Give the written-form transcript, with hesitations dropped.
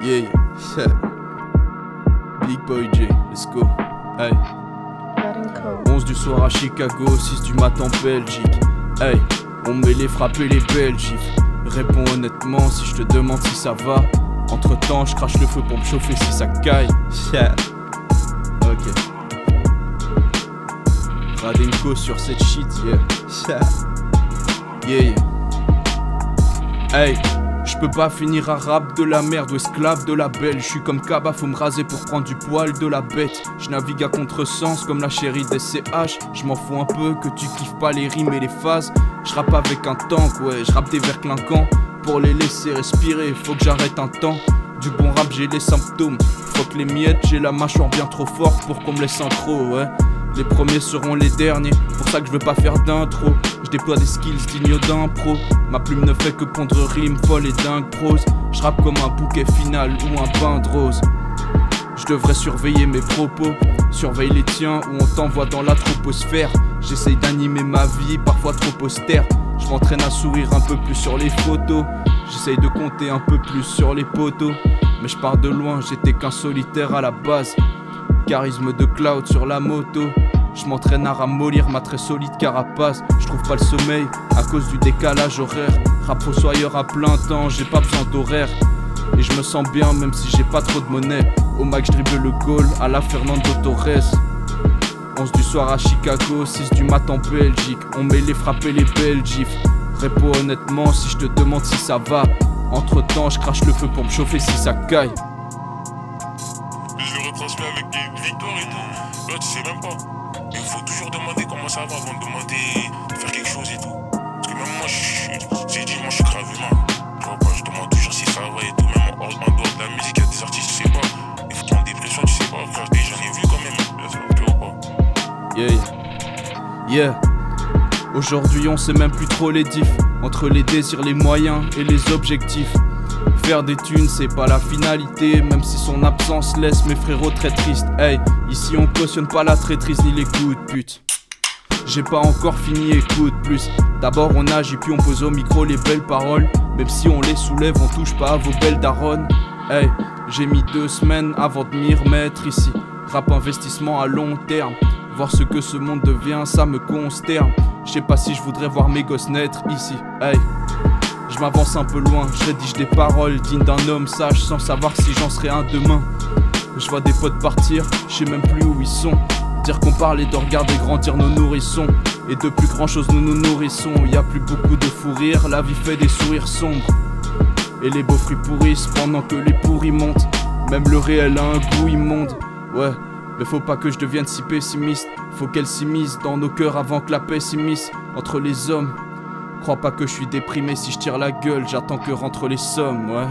Yeah, Big Boy J, let's go. Hey. 11 du soir à Chicago, 6 du matin en Belgique. Hey, on met les frappes et les Belgiques. Réponds honnêtement si je te demande si ça va. Entre temps, je crache le feu pour me chauffer si ça caille. Yeah. Ok. Radenko sur cette shit, yeah. Yeah, yeah. Hey. Je peux pas finir arabe de la merde ou esclave de la belle. Je suis comme Kaba, faut me raser pour prendre du poil de la bête. Je navigue à contresens comme la chérie des CH. Je m'en fous un peu que tu kiffes pas les rimes et les phases. Je rappe avec un tank, ouais, je rappe des vers clinquants. Pour les laisser respirer, faut que j'arrête un temps. Du bon rap j'ai les symptômes. Faut que les miettes, j'ai la mâchoire bien trop forte pour qu'on me laisse en trop, ouais. Les premiers seront les derniers, pour ça que je veux pas faire d'intro. Je déploie des skills dignes d'un pro. Ma plume ne fait que pondre rimes folles et dingue prose. Je rappe comme un bouquet final ou un bain de rose. Je devrais surveiller mes propos. Surveille les tiens ou on t'envoie dans la troposphère. J'essaye d'animer ma vie, parfois trop austère. Je m'entraîne à sourire un peu plus sur les photos. J'essaye de compter un peu plus sur les poteaux. Mais je pars de loin, j'étais qu'un solitaire à la base. Charisme de cloud sur la moto. Je m'entraîne à ramollir ma très solide carapace. Je trouve pas le sommeil à cause du décalage horaire. Rap fossoyeur à plein temps, j'ai pas besoin d'horaire. Et je me sens bien même si j'ai pas trop de monnaie. Au max je dribble le goal à la Fernando Torres. 11 du soir à Chicago, 6 du mat en Belgique. On met les frappes et les Belgiques. Réponds honnêtement si je te demande si ça va. Entre temps je crache le feu pour me chauffer si ça caille. Je le retransmets avec des victoires et tout. Là tu sais même pas. Il faut toujours demander comment ça va avant de demander de faire quelque chose et tout. Parce que même moi j'ai dit moi je suis grave humain. Tu vois pas, je demande toujours si ça va et tout. Même en dehors de la musique, il y a des artistes, tu sais pas. Ils font en dépression, tu sais pas. Frère, j'en ai vu quand même. Tu vois pas. Yeah, yeah. Aujourd'hui on sait même plus trop les diffs entre les désirs, les moyens et les objectifs. Faire des thunes c'est pas la finalité, même si son absence laisse mes frérots très tristes. Hey, ici on cautionne pas la traîtrise ni les coups de pute. J'ai pas encore fini, écoute plus. D'abord on agit puis on pose au micro les belles paroles. Même si on les soulève on touche pas à vos belles daronnes. Hey, j'ai mis 2 semaines avant de m'y remettre ici. Rap investissement à long terme. Voir ce que ce monde devient ça me consterne. Je sais pas si je voudrais voir mes gosses naître ici. Hey, je m'avance un peu loin, je rédige des paroles dignes d'un homme sage sans savoir si j'en serai un demain. Je vois des potes partir, je sais même plus où ils sont. Dire qu'on parlait de regarder grandir nos nourrissons. Et de plus grand chose nous nous nourrissons. Y a plus beaucoup de fou rire, la vie fait des sourires sombres. Et les beaux fruits pourrissent pendant que les pourris montent. Même le réel a un goût immonde. Ouais, mais faut pas que je devienne si pessimiste. Faut qu'elle s'immisce dans nos cœurs avant que la paix s'immisce entre les hommes. Crois pas que je suis déprimé si je tire la gueule, j'attends que rentrent les sommes, ouais.